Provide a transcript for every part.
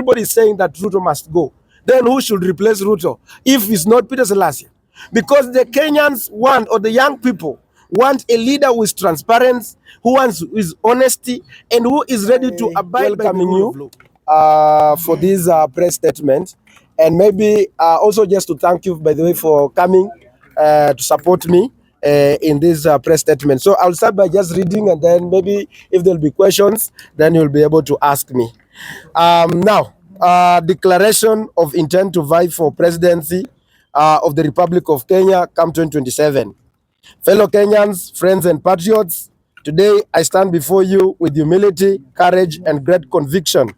everybody is saying that Ruto must go. Then who should replace Ruto if it's not Peter Salasya? Because the Kenyans want, or the young people want, a leader who is transparent, who wants his honesty, and who is ready to abide by the rule of law. For this press statement, and maybe also just to thank you, by the way, for coming to support me in this press statement. So I'll start by just reading, and then maybe if there'll be questions, then you'll be able to ask me. Now, declaration of intent to vie for presidency of the Republic of Kenya come 2027. Fellow Kenyans, friends and patriots, today I stand before you with humility, courage, and great conviction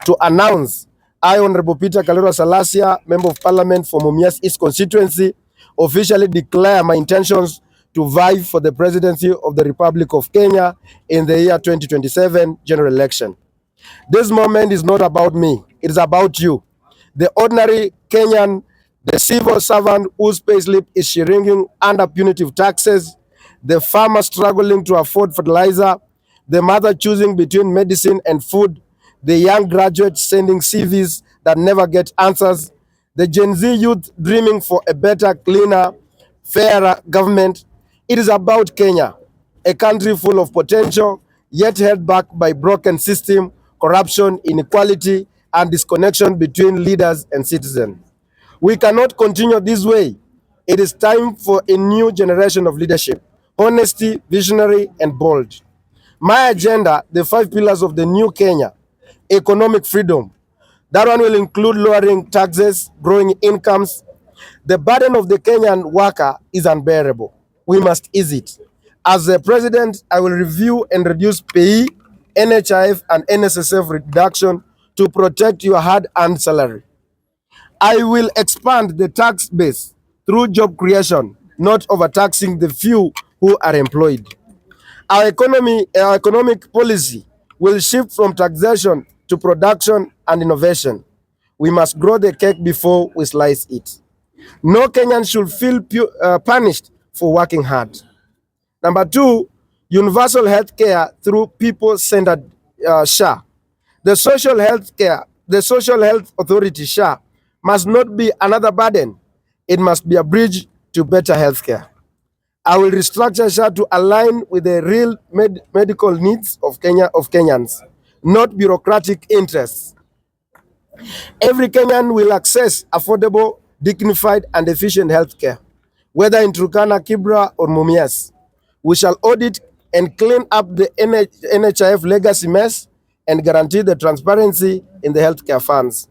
to announce I, Honorable Peter Kalero Salasya, Member of Parliament for Mumias East constituency, officially declare my intentions to vie for the presidency of the Republic of Kenya in the year 2027 general election. This moment is not about me, it is about you, the ordinary Kenyan, the civil servant whose payslip is shrinking under punitive taxes, the farmer struggling to afford fertilizer, the mother choosing between medicine and food, the young graduates sending CVs that never get answers, the Gen Z youth dreaming for a better, cleaner, fairer government. It is about Kenya, a country full of potential, yet held back by broken system, corruption, inequality, and disconnection between leaders and citizens. We cannot continue this way. It is time for a new generation of leadership, honesty, visionary, and bold. My agenda, the 5 pillars of the new Kenya: economic freedom. That one will include lowering taxes, growing incomes. The burden of the Kenyan worker is unbearable. We must ease it. As the president, I will review and reduce pay, NHIF, and NSSF reduction to protect your hard-earned salary. I will expand the tax base through job creation, not overtaxing the few who are employed. Our economic policy will shift from taxation to production and innovation. We must grow the cake before we slice it. No Kenyan should feel punished for working hard. Number 2, universal health care through people-centered SHA. The Social Health Authority, SHA, must not be another burden. It must be a bridge to better health care. I will restructure SHA to align with the real medical needs of Kenyans, not bureaucratic interests. Every Kenyan will access affordable, dignified, and efficient health care, whether in Turkana, Kibra, or Mumias. We shall audit and clean up the NHIF legacy mess and guarantee the transparency in the healthcare funds.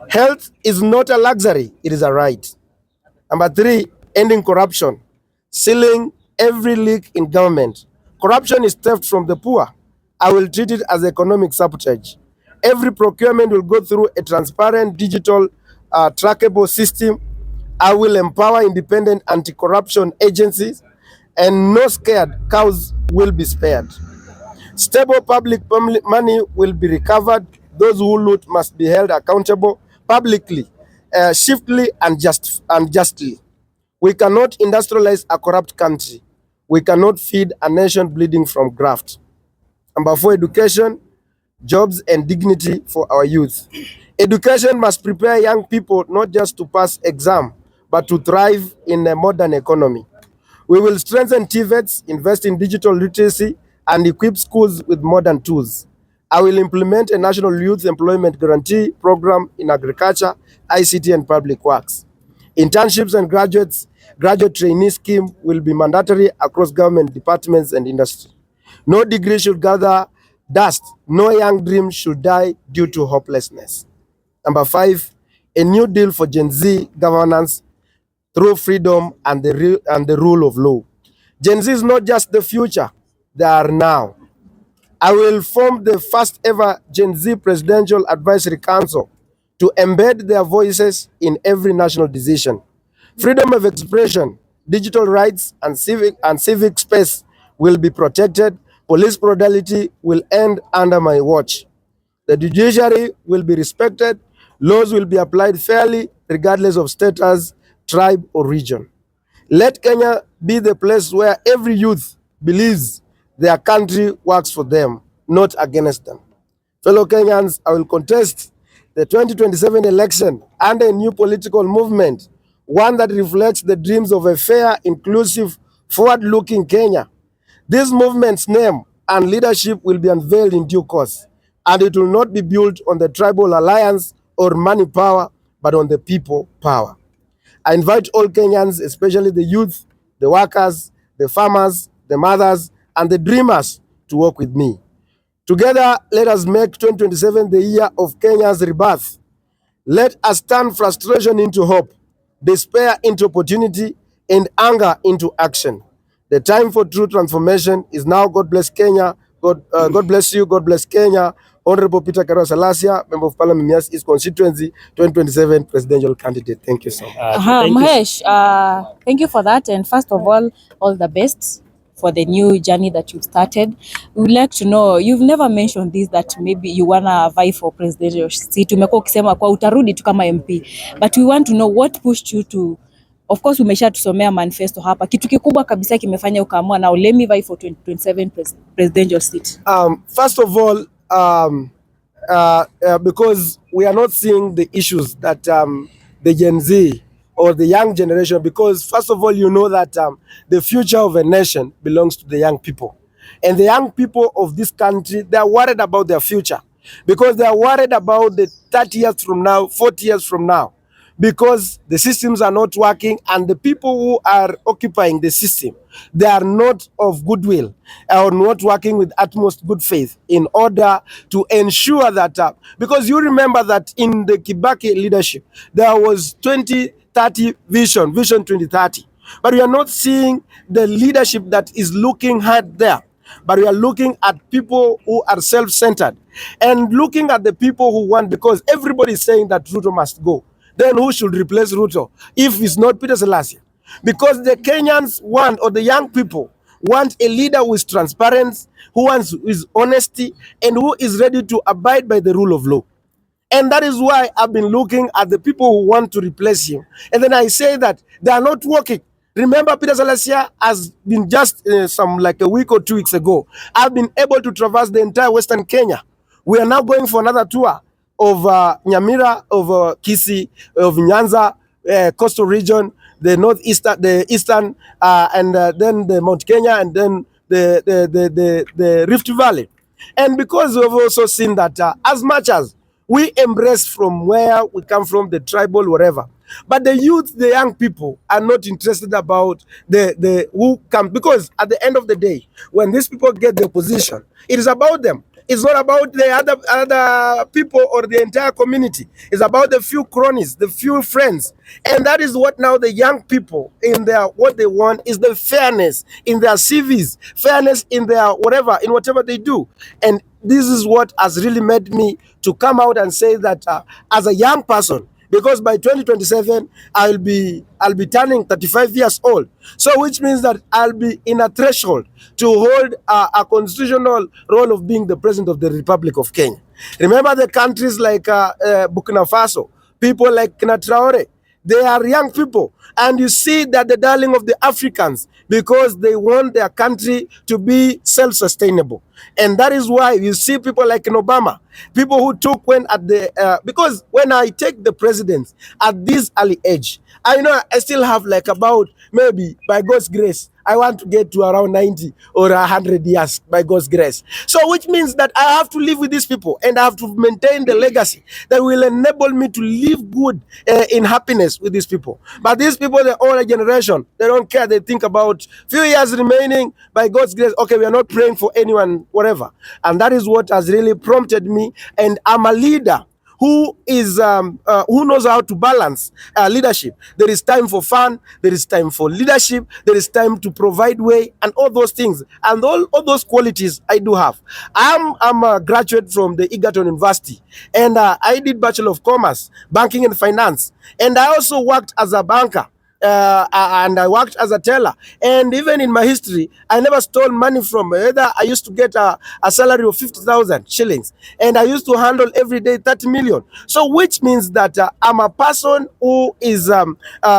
Health is not a luxury, it is a right. Number 3, ending corruption, sealing every leak in government. Corruption is theft from the poor. I will treat it as economic sabotage. Every procurement will go through a transparent, digital, trackable system. I will empower independent anti-corruption agencies, and no scared cows will be spared. Stable public money will be recovered. Those who loot must be held accountable publicly, swiftly, and justly. We cannot industrialize a corrupt country. We cannot feed a nation bleeding from graft. Number 4, education, jobs, and dignity for our youth. Education must prepare young people not just to pass exam, but to thrive in a modern economy. We will strengthen TVETs, invest in digital literacy, and equip schools with modern tools. I will implement a national youth employment guarantee program in agriculture, ICT, and public works. Internships and graduate trainee scheme will be mandatory across government departments and industry. No degree should gather dust. No young dream should die due to hopelessness. Number 5, a new deal for Gen Z governance through freedom and the rule of law. Gen Z is not just the future, they are now. I will form the first ever Gen Z Presidential Advisory Council to embed their voices in every national decision. Freedom of expression, digital rights, and civic space will be protected. Police brutality will end under my watch. The judiciary will be respected. Laws will be applied fairly, regardless of status, tribe, or region. Let Kenya be the place where every youth believes their country works for them, not against them. Fellow Kenyans, I will contest the 2027 election under a new political movement, one that reflects the dreams of a fair, inclusive, forward-looking Kenya. This movement's name and leadership will be unveiled in due course, and it will not be built on the tribal alliance or money power, but on the people power. I invite all Kenyans, especially the youth, the workers, the farmers, the mothers, and the dreamers to work with me. Together, let us make 2027 the year of Kenya's rebirth. Let us turn frustration into hope, despair into opportunity, and anger into action. The time for true transformation is now. God bless Kenya. God bless you. God bless Kenya. Honorable Peter Karo Salasya, Member of Parliament, Mias East Constituency, 2027 presidential candidate. Thank you so much. Mahesh, thank you for that. And first of all the best for the new journey that you've started. We would like to know, you've never mentioned this, that maybe you wanna vie for presidential seat. Umekuwa ukisema kwa utarudi tu kama MP. But we want to know what pushed you to, of course umesha tusomea manifesto hapa. Kitu kikubwa kabisa kimefanya ukaamua now let me vie for 2027 presidential seat. First of all, because we are not seeing the issues that the Gen Z or the young generation, because first of all, you know that the future of a nation belongs to the young people. And the young people of this country, they are worried about their future because they are worried about the 30 years from now, 40 years from now, because the systems are not working and the people who are occupying the system, they are not of goodwill or not working with utmost good faith in order to ensure that, because you remember that in the Kibaki leadership, there was 2030 vision 2030. But we are not seeing the leadership that is looking hard there. But we are looking at people who are self-centered and looking at the people who want, because everybody is saying that Ruto must go. Then who should replace Ruto if it's not Peter Salasya? Because the Kenyans want, or the young people want, a leader who is transparent, who wants his honesty, and who is ready to abide by the rule of law. And that is why I've been looking at the people who want to replace him. And then I say that they are not working. Remember, Peter Salasya has been just some like a week or 2 weeks ago, I've been able to traverse the entire Western Kenya. We are now going for another tour of Nyamira, of Kisii, of Nyanza, coastal region, the northeastern, the eastern, and then the Mount Kenya, and then the Rift Valley. And because we've also seen that as much as we embrace from where we come from, the tribal, whatever, but the youth, the young people are not interested about the who come, because at the end of the day, when these people get the position, it is about them. It's not about the other people or the entire community. It's about the few cronies, the few friends. And that is what now the young people in their, what they want is the fairness in their CVs, fairness in their whatever, in whatever they do. And this is what has really made me to come out and say that as a young person, because by 2027 I'll be turning 35 years old, so which means that I'll be in a threshold to hold a constitutional role of being the president of the Republic of Kenya. Remember the countries like Burkina Faso, people like Kina Traore, they are young people, and you see that the darling of the Africans, because they want their country to be self-sustainable. And that is why you see people like in Obama, people who took when at the, because when I take the president at this early age, I know I still have like about, maybe by God's grace, I want to get to around 90 or 100 years by God's grace. So which means that I have to live with these people and I have to maintain the legacy that will enable me to live good in happiness with these people. But these people, the older generation, they don't care. They think about few years remaining by God's grace. Okay, we are not praying for anyone, whatever. And that is what has really prompted me. And I'm a leader who is who knows how to balance leadership. There is time for fun, there is time for leadership, there is time to provide way, and all those things, and all those qualities I do have. I'm a graduate from the Egerton University, and I did Bachelor of Commerce, Banking and Finance, and I also worked as a banker and I worked as a teller. And even in my history, I never stole money from either. I used to get a salary of 50,000 shillings, and I used to handle every day 30 million. So, which means that I'm a person who is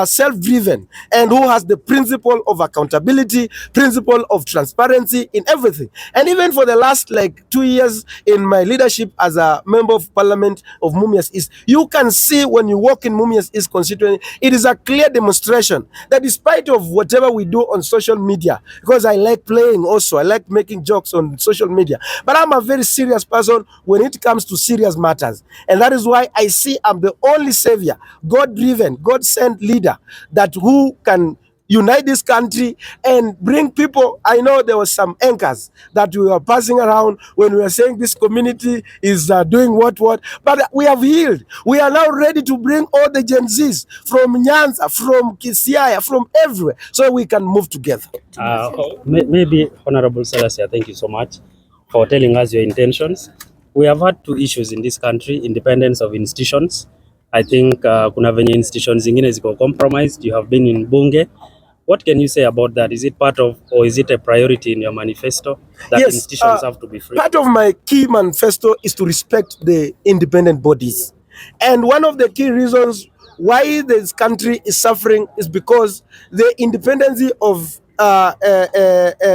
self-driven and who has the principle of accountability, principle of transparency in everything. And even for the last like 2 years in my leadership as a member of parliament of Mumias East, you can see when you walk in Mumias East constituency, it is a clear demonstration that despite of whatever we do on social media, because I like playing also, I like making jokes on social media, but I'm a very serious person when it comes to serious matters. And that is why I see I'm the only savior, God-driven, God-sent leader that who can unite this country and bring people. I know there was some anchors that we were passing around when we were saying this community is doing what, but we have healed. We are now ready to bring all the Gen Zs from Nyanza, from Kisiaya, from everywhere, so we can move together. Maybe Honorable Salasya, thank you so much for telling us your intentions. We have had two issues in this country: independence of institutions. I think kuna venye institutions zingine ziko compromised. You have been in bunge. What can you say about that? Is it part of, or is it a priority in your manifesto that Yes, institutions have to be free? part of my key manifesto is to respect the independent bodies. And one of the key reasons why this country is suffering is because the independence of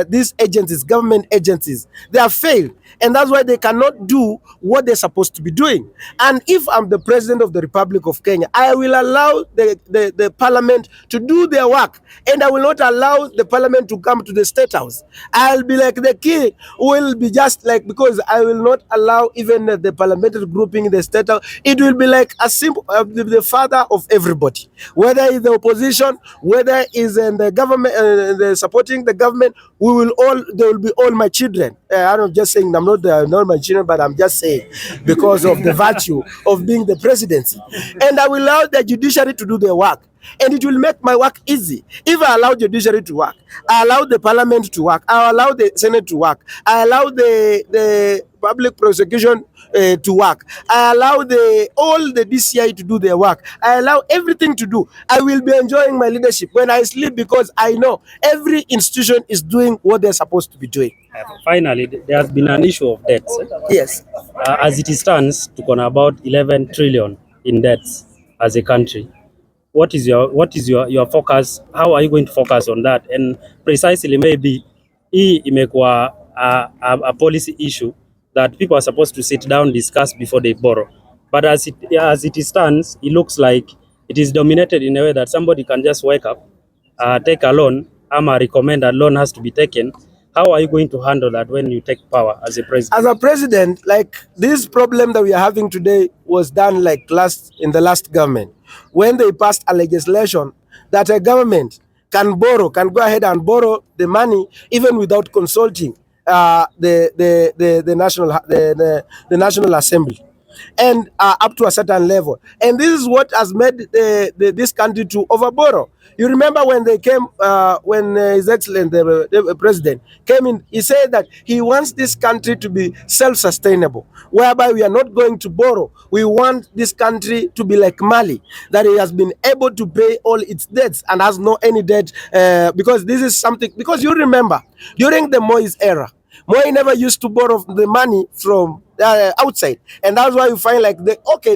these agencies, government agencies, they have failed. And that's why they cannot do what they're supposed to be doing. And if I'm the president of the Republic of Kenya, I will allow the parliament to do their work. And I will not allow the parliament to come to the state house. I'll be like the king, who will be just like, because I will not allow even the parliamentary grouping in the state house. It will be like a simple, the father of everybody, whether it's the opposition, whether it's in the government, the supporting the government. We will all, they will be all my children. I'm not just saying I'm not my children, but I'm just saying because of the virtue of being the presidency. And I will allow the judiciary to do their work. And it will make my work easy. If I allow judiciary to work, I allow the parliament to work, I allow the Senate to work, I allow the public prosecution to work, I allow all the DCI to do their work, I allow everything to do, I will be enjoying my leadership when I sleep, because I know every institution is doing what they're supposed to be doing. Finally, there has been an issue of debts. Yes. As it stands, tuko na about 11 trillion in debts as a country. What is your focus? How are you going to focus on that? And precisely, maybe hii imekuwa a policy issue that people are supposed to sit down, discuss before they borrow. But as it stands, it looks like it is dominated in a way that somebody can just wake up, take a loan, ama recommend a loan has to be taken. How are you going to handle that when you take power as a president? As a president, like this problem that we are having today was done like in the last government, when they passed a legislation that a government can go ahead and borrow the money even without consulting the National Assembly, and up to a certain level. And this is what has made this country to overborrow. You remember when they came, when His Excellency, the President, came in, he said that he wants this country to be self-sustainable, whereby we are not going to borrow. We want this country to be like Mali, that it has been able to pay all its debts and has no any debt, because this is something, because you remember, during the Moise era, Moi never used to borrow the money from outside, and that's why you find like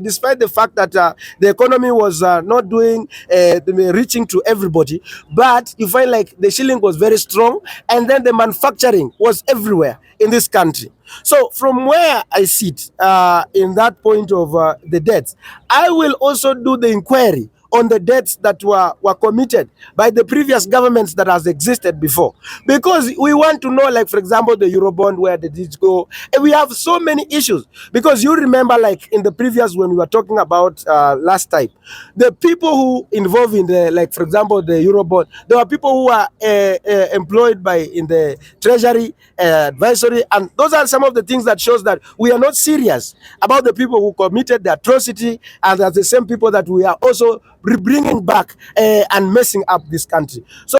despite the fact that the economy was not doing reaching to everybody, but you find like the shilling was very strong, and then the manufacturing was everywhere in this country. So from where I sit in that point of the debts, I will also do the inquiry on the debts that were committed by the previous governments that has existed before, because we want to know, like for example, the Eurobond, where did it go? And we have so many issues, because you remember, like in the previous, when we were talking about last time, the people who involved in the, like for example, the Eurobond, there were people who are employed in the treasury advisory, and those are some of the things that shows that we are not serious about the people who committed the atrocity, and that's the same people that we are also bringing back and messing up this country. So